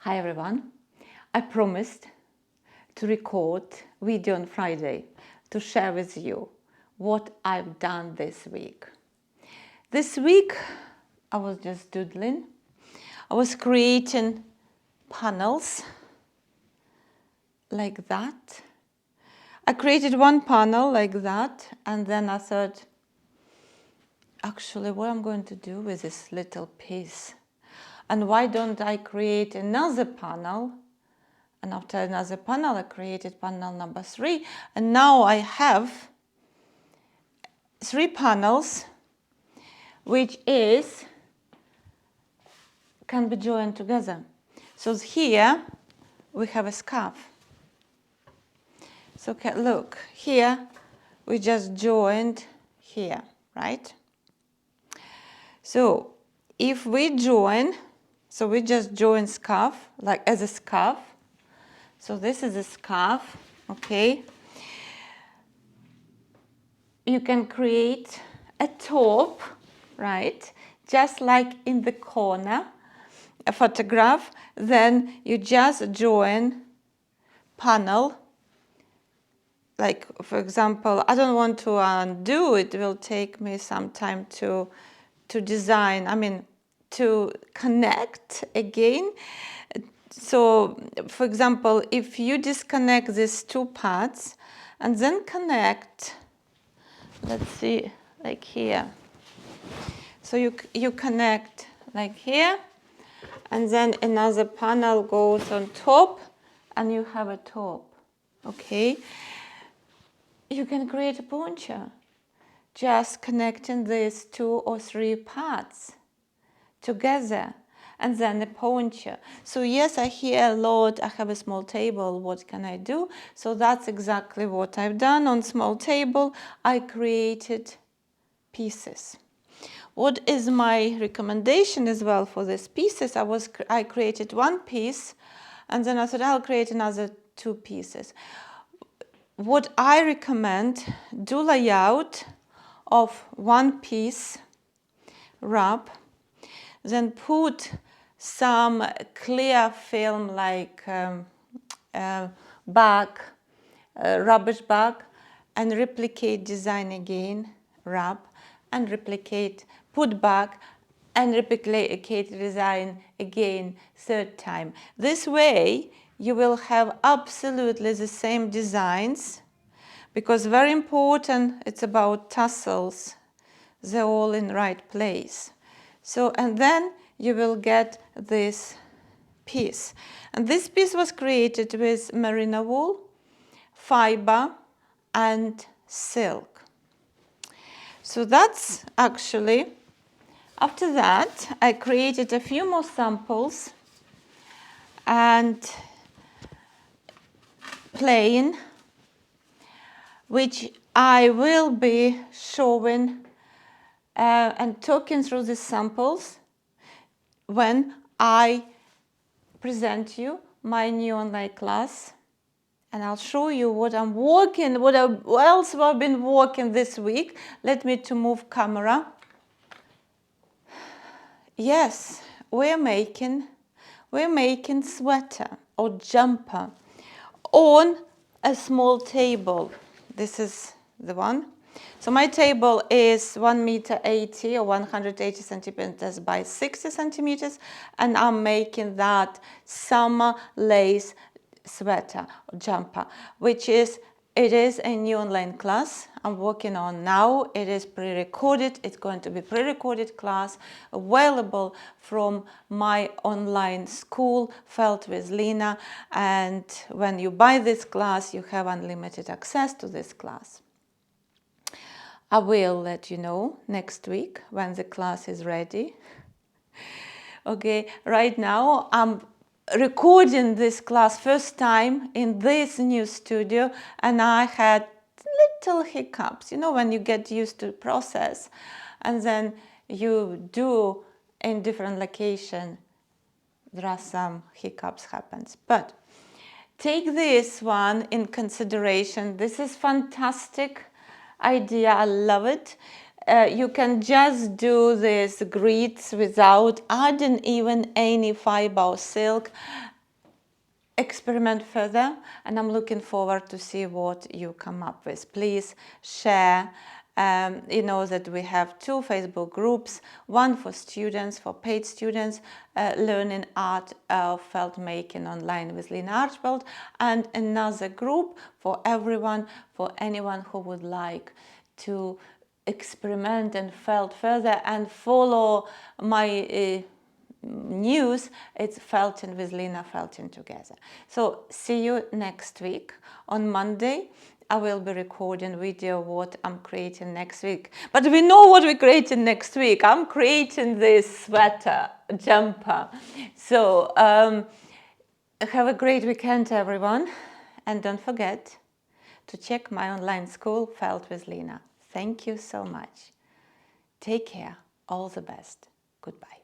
Hi everyone. I promised to record video on Friday to share with you what I've done this week. This week I was just doodling. I was creating panels like that. I created one panel like that, and then I thought, actually, what I'm going to do with this little piece, and why don't I create another panel? And after another panel, I created panel number 3, and now I have 3 panels, which can be joined together. So here we have a scarf. So look, here we just joined here, right? So if we join, so we just join scarf, like as a scarf. So this is a scarf, okay? You can create a top, right? Just like in the corner, a photograph. Then you just join panel. Like, for example, I don't want to undo it. It will take me some time to design, to connect again. So, for example, if you disconnect these 2 parts and then connect, let's see, like here. So you connect like here, and then another panel goes on top, and you have a top, okay? You can create a poncho, just connecting these 2 or 3 parts together, and then a poncho. So yes, I hear a lot, I have a small table, what can I do? So that's exactly what I've done. On small table, I created pieces. What is my recommendation as well for these pieces? I created 1 piece, and then I thought I'll create another 2 pieces. What I recommend, do layout of 1 piece wrap, then put some clear film like bag, rubbish bag, and replicate design again, wrap, and replicate, put back, and replicate design again 3rd time. This way you will have absolutely the same designs, because very important, it's about tassels, they're all in the right place. So, and then you will get this piece. And this piece was created with merino wool, fiber, and silk. So that's actually, after that, I created a few more samples and plain, which I will be showing and talking through the samples when I present you my new online class. And I'll show you what I'm working, what else I've been working this week. Let me to move camera. Yes, we're making sweater or jumper on a small table. This is the one. So my table is 1 meter 80 or 180 centimeters by 60 centimeters, and I'm making that summer lace sweater or jumper, it is a new online class I'm working on now. It is pre-recorded. It's going to be pre-recorded class available from my online school, Felt with Lena. And when you buy this class, you have unlimited access to this class. I will let you know next week when the class is ready. Okay, right now I'm recording this class first time in this new studio, and I had little hiccups, you know, when you get used to the process and then you do in different location, there are some hiccups happens. But take this one in consideration. This is fantastic idea. I love it. You can just do this grids without adding even any fiber or silk, experiment further, and I'm looking forward to see what you come up with. Please share. You know that we have 2 Facebook groups, one for students, for paid students, learning art of felt making online with Lena Archibald, and another group for everyone, for anyone who would like to experiment and felt further and follow my news. It's Felting with Lena, Felting together. So see you next week. On Monday I will be recording video what I'm creating next week, but we know what we're creating next week. I'm creating this sweater jumper. So have a great weekend, everyone, and don't forget to check my online school, Felt with Lena. Thank you so much. Take care. All the best. Goodbye.